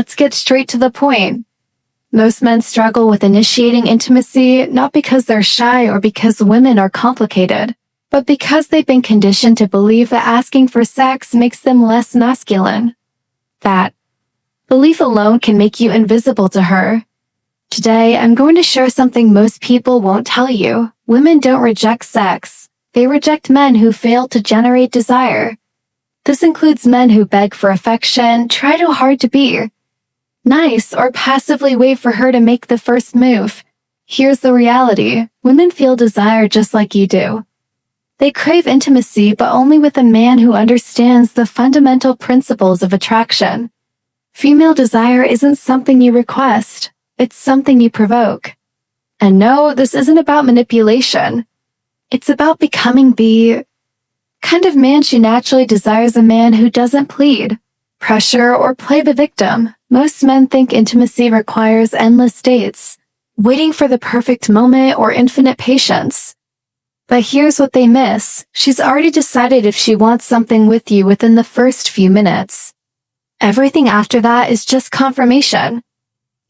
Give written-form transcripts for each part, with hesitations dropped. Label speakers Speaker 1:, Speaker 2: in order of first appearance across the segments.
Speaker 1: let's get straight to the point. Most men struggle with initiating intimacy not because they're shy or because women are complicated, but because they've been conditioned to believe that asking for sex makes them less masculine. That belief alone can make you invisible to her. Today, I'm going to share something most people won't tell you. Women don't reject sex. They reject men who fail to generate desire. This includes men who beg for affection, try too hard to be nice, or passively wait for her to make the first move. Here's the reality. Women feel desire just like you do. They crave intimacy, but only with a man who understands the fundamental principles of attraction. Female desire isn't something you request. It's something you provoke. And no, this isn't about manipulation. It's about becoming the kind of man she naturally desires, a man who doesn't plead, pressure, or play the victim. Most men think intimacy requires endless dates, waiting for the perfect moment or infinite patience. But here's what they miss. She's already decided if she wants something with you within the first few minutes. Everything after that is just confirmation.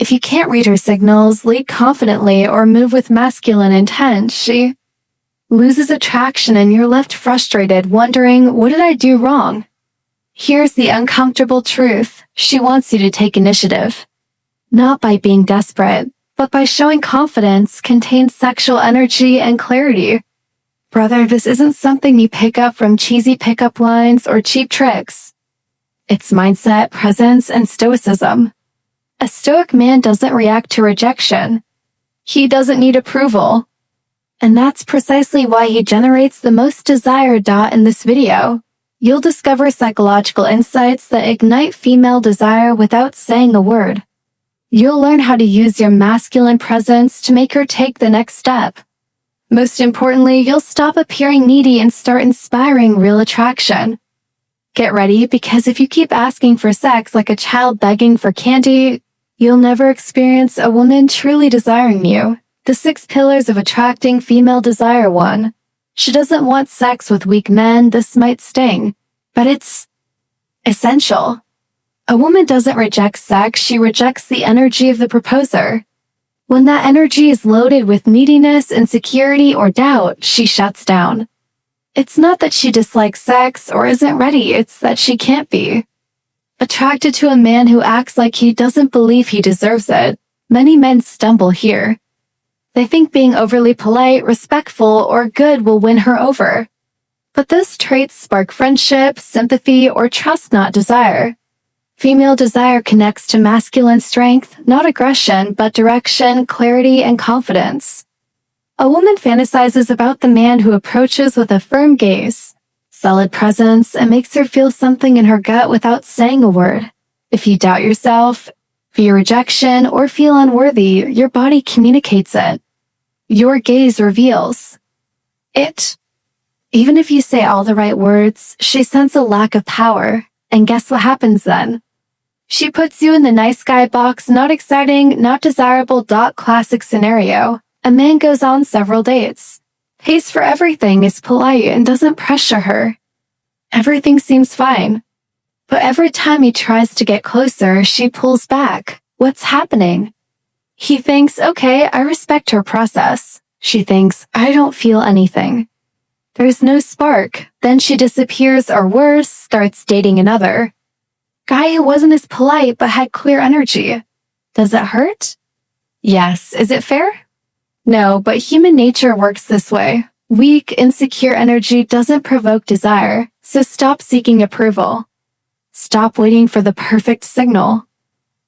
Speaker 1: If you can't read her signals, lead confidently, or move with masculine intent, she loses attraction and you're left frustrated, wondering, what did I do wrong? Here's the uncomfortable truth. She wants you to take initiative. Not by being desperate, but by showing confidence, contained sexual energy, and clarity. Brother, this isn't something you pick up from cheesy pickup lines or cheap tricks. It's mindset, presence, and stoicism. A stoic man doesn't react to rejection. He doesn't need approval. And that's precisely why he generates the most desire. In this video, you'll discover psychological insights that ignite female desire without saying a word. You'll learn how to use your masculine presence to make her take the next step. Most importantly, you'll stop appearing needy and start inspiring real attraction. Get ready, because if you keep asking for sex like a child begging for candy, you'll never experience a woman truly desiring you. The 6 pillars of attracting female desire. 1. She doesn't want sex with weak men. This might sting, but it's essential. A woman doesn't reject sex, she rejects the energy of the proposer. When that energy is loaded with neediness, insecurity, or doubt, she shuts down. It's not that she dislikes sex or isn't ready, it's that she can't be attracted to a man who acts like he doesn't believe he deserves it. Many men stumble here. They think being overly polite, respectful, or good will win her over. But those traits spark friendship, sympathy, or trust, not desire. Female desire connects to masculine strength, not aggression, but direction, clarity, and confidence. A woman fantasizes about the man who approaches with a firm gaze, solid presence, and makes her feel something in her gut without saying a word. If you doubt yourself, fear rejection, or feel unworthy, your body communicates it. Your gaze reveals it. Even if you say all the right words, she senses a lack of power. And guess what happens then? She puts you in the nice guy box, not exciting, not desirable. Classic scenario. A man goes on several dates, pays for everything, is polite, and doesn't pressure her. Everything seems fine. But every time he tries to get closer, she pulls back. What's happening? He thinks, okay, I respect her process. She thinks, I don't feel anything. There's no spark. Then she disappears, or worse, starts dating another guy who wasn't as polite but had clear energy. Does it hurt? Yes. Is it fair? No, but human nature works this way. Weak, insecure energy doesn't provoke desire, so stop seeking approval. Stop waiting for the perfect signal.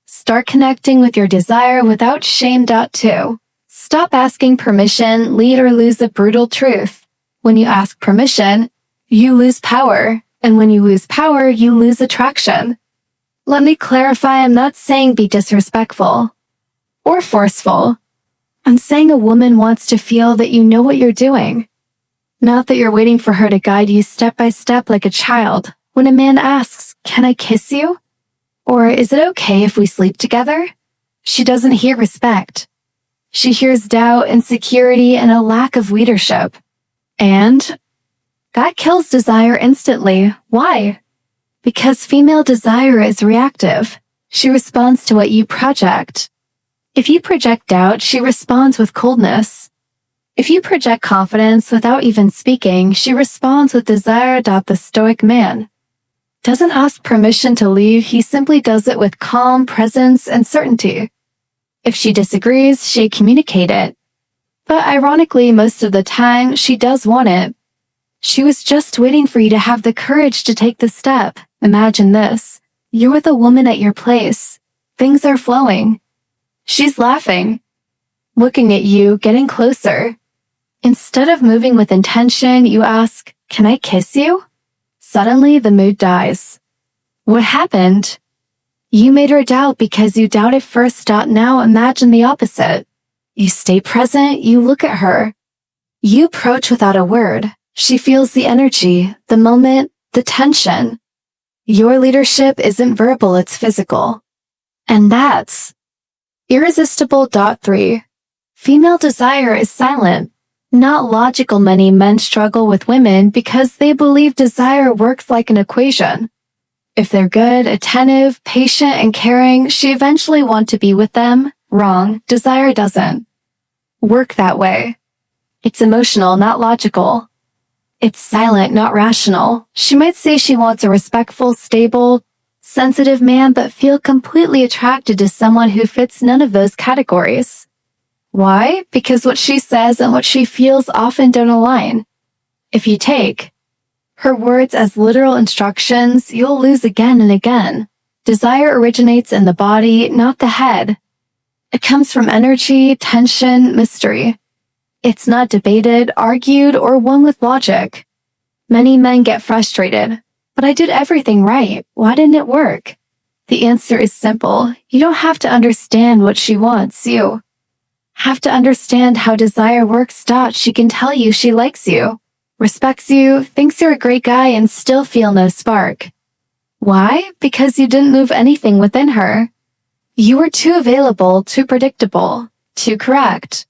Speaker 1: Start connecting with your desire without shame. 2. Stop asking permission, lead or lose. The brutal truth. When you ask permission, you lose power. And when you lose power, you lose attraction. Let me clarify, I'm not saying be disrespectful or forceful. I'm saying a woman wants to feel that you know what you're doing. Not that you're waiting for her to guide you step by step like a child. When a man asks, can I kiss you? Or is it okay if we sleep together? She doesn't hear respect. She hears doubt, insecurity, and a lack of leadership. And that kills desire instantly. Why? Because female desire is reactive. She responds to what you project. If you project doubt, she responds with coldness. If you project confidence without even speaking, she responds with desire. The stoic man doesn't ask permission to leave, he simply does it with calm presence and certainty. If she disagrees, she communicates it. But ironically, most of the time, she does want it. She was just waiting for you to have the courage to take the step. Imagine this. You're with a woman at your place. Things are flowing. She's laughing, looking at you, getting closer. Instead of moving with intention, you ask, "Can I kiss you?" Suddenly, the mood dies. What happened? You made her doubt because you doubted first. Now imagine the opposite. You stay present, you look at her. You approach without a word. She feels the energy, the moment, the tension. Your leadership isn't verbal, it's physical. And that's irresistible. 3. Female desire is silent, not logical. Many men struggle with women because they believe desire works like an equation. If they're good, attentive, patient, and caring, she eventually wants to be with them. Wrong. Desire doesn't work that way. It's emotional, not logical. It's silent, not rational. She might say she wants a respectful, stable, sensitive man, but feel completely attracted to someone who fits none of those categories. Why? Because what she says and what she feels often don't align. If you take her words as literal instructions, you'll lose again and again. Desire originates in the body, not the head. It comes from energy, tension, mystery. It's not debated, argued, or won with logic. Many men get frustrated. But I did everything right. Why didn't it work? The answer is simple. You don't have to understand what she wants. You have to understand how desire works. She can tell you she likes you, respects you, thinks you're a great guy, and still feel no spark. Why? Because you didn't move anything within her. You were too available, too predictable, too correct.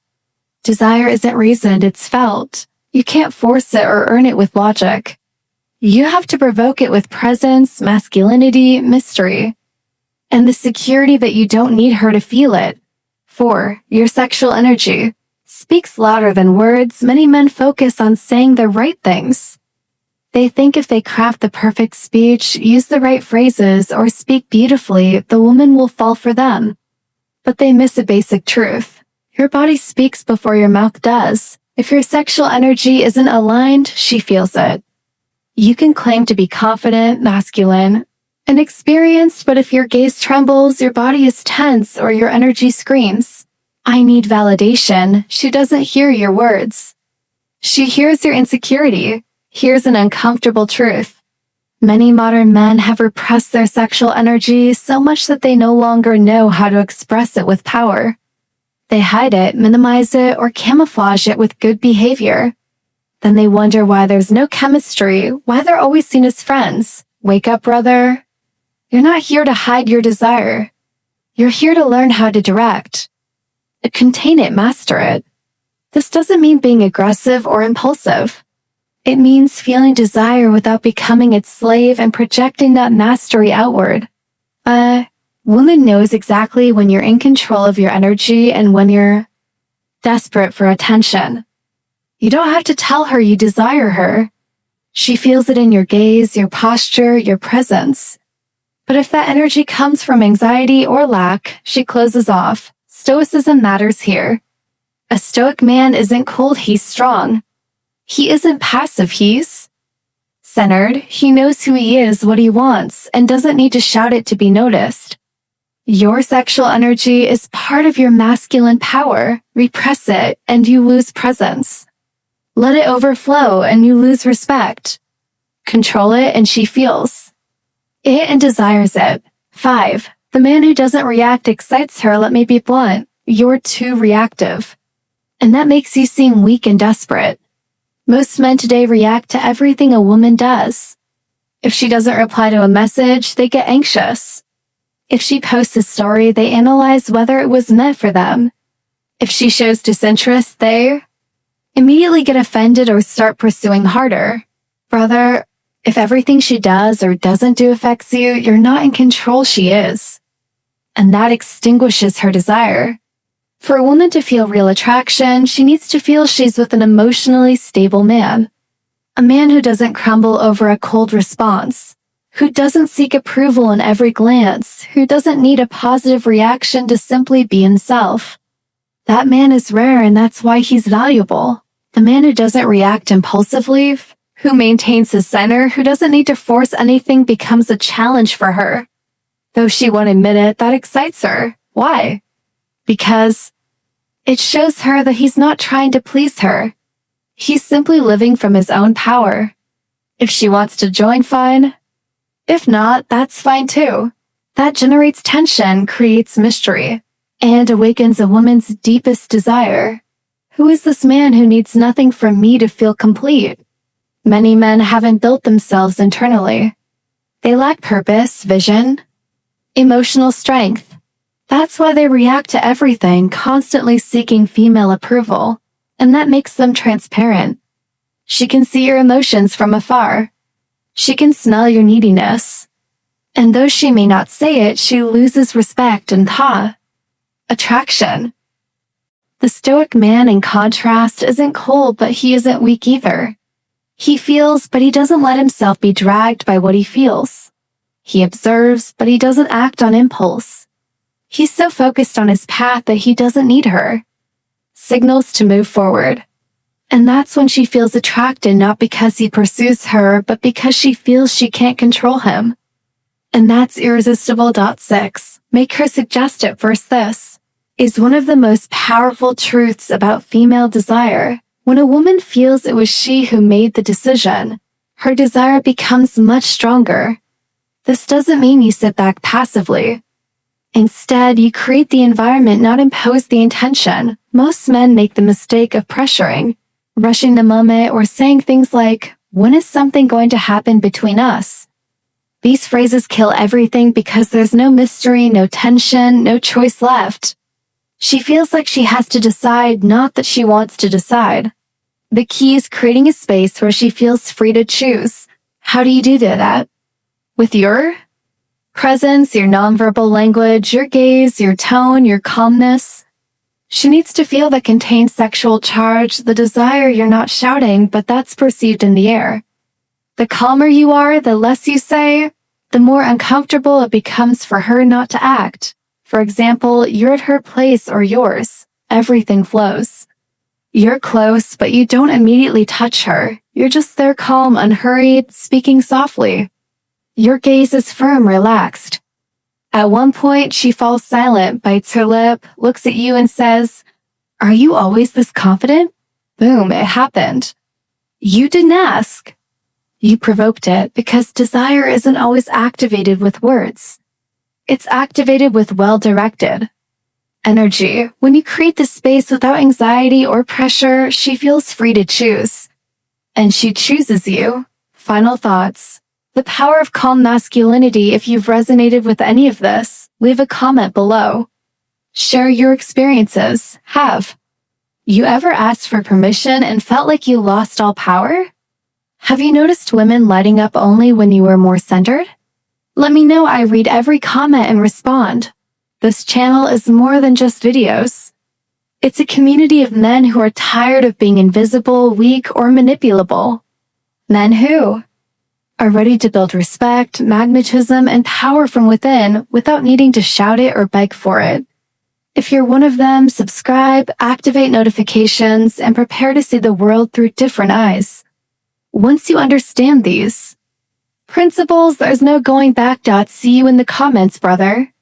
Speaker 1: Desire isn't reasoned, it's felt. You can't force it or earn it with logic. You have to provoke it with presence, masculinity, mystery, and the security that you don't need her to feel it. 4. Your sexual energy speaks louder than words. Many men focus on saying the right things. They think if they craft the perfect speech, use the right phrases, or speak beautifully, the woman will fall for them. But they miss a basic truth. Your body speaks before your mouth does. If your sexual energy isn't aligned, she feels it. You can claim to be confident, masculine, and experienced, but if your gaze trembles, your body is tense, or your energy screams, "I need validation," she doesn't hear your words. She hears your insecurity, hears an uncomfortable truth. Many modern men have repressed their sexual energy so much that they no longer know how to express it with power. They hide it, minimize it, or camouflage it with good behavior. Then they wonder why there's no chemistry, why they're always seen as friends. Wake up, brother. You're not here to hide your desire. You're here to learn how to direct, contain it, master it. This doesn't mean being aggressive or impulsive. It means feeling desire without becoming its slave and projecting that mastery outward. Woman knows exactly when you're in control of your energy and when you're desperate for attention. You don't have to tell her you desire her. She feels it in your gaze, your posture, your presence. But if that energy comes from anxiety or lack, she closes off. Stoicism matters here. A stoic man isn't cold, he's strong. He isn't passive, he's centered. He knows who he is, what he wants, and doesn't need to shout it to be noticed. Your sexual energy is part of your masculine power. Repress it, and you lose presence. Let it overflow, and you lose respect. Control it, and she feels it and desires it. 5. The man who doesn't react excites her. Let me be blunt. You're too reactive. And that makes you seem weak and desperate. Most men today react to everything a woman does. If she doesn't reply to a message, they get anxious. If she posts a story, they analyze whether it was meant for them. If she shows disinterest, they immediately get offended or start pursuing harder. Brother, if everything she does or doesn't do affects you, you're not in control, she is. and that extinguishes her desire. For a woman to feel real attraction, she needs to feel she's with an emotionally stable man. A man who doesn't crumble over a cold response, who doesn't seek approval in every glance, who doesn't need a positive reaction to simply be himself. That man is rare, and that's why he's valuable. The man who doesn't react impulsively, who maintains his center, who doesn't need to force anything, becomes a challenge for her. Though she won't admit it, that excites her. Why? Because it shows her that he's not trying to please her. He's simply living from his own power. If she wants to join, fine. If not, that's fine too. That generates tension, creates mystery, and awakens a woman's deepest desire. Who is this man who needs nothing from me to feel complete? Many men haven't built themselves internally. They lack purpose, vision, emotional strength. That's why they react to everything, constantly seeking female approval, and that makes them transparent. She can see your emotions from afar. She can smell your neediness. And though she may not say it, she loses respect and attraction. The stoic man, in contrast, isn't cold, but he isn't weak either. He feels, but he doesn't let himself be dragged by what he feels. He observes, but he doesn't act on impulse. He's so focused on his path that he doesn't need her signals to move forward. And that's when she feels attracted, not because he pursues her, but because she feels she can't control him. And that's irresistible. 6. Make her suggest it first. This is one of the most powerful truths about female desire. When a woman feels it was she who made the decision, her desire becomes much stronger. This doesn't mean you sit back passively. Instead, you create the environment, not impose the intention. Most men make the mistake of pressuring, rushing the moment, or saying things like, "When is something going to happen between us?" These phrases kill everything because there's no mystery, no tension, no choice left. She feels like she has to decide, not that she wants to decide. The key is creating a space where she feels free to choose. How do you do that? With your presence, your nonverbal language, your gaze, your tone, your calmness. She needs to feel the contained sexual charge, the desire you're not shouting, but that's perceived in the air. The calmer you are, the less you say, the more uncomfortable it becomes for her not to act. For example, you're at her place or yours. Everything flows. You're close, but you don't immediately touch her. You're just there, calm, unhurried, speaking softly. Your gaze is firm, relaxed. At one point, she falls silent, bites her lip, looks at you and says, "Are you always this confident?" Boom, it happened. You didn't ask. You provoked it, because desire isn't always activated with words. It's activated with well-directed energy. When you create this space without anxiety or pressure, she feels free to choose. And she chooses you. Final thoughts. The power of calm masculinity. If you've resonated with any of this, leave a comment below. Share your experiences. Have you ever asked for permission and felt like you lost all power? Have you noticed women lighting up only when you were more centered? Let me know. I read every comment and respond. This channel is more than just videos. It's a community of men who are tired of being invisible, weak, or manipulable. Men who are ready to build respect, magnetism, and power from within without needing to shout it or beg for it. If you're one of them, subscribe, activate notifications, and prepare to see the world through different eyes. Once you understand these principles, there's no going back. See you in the comments, brother.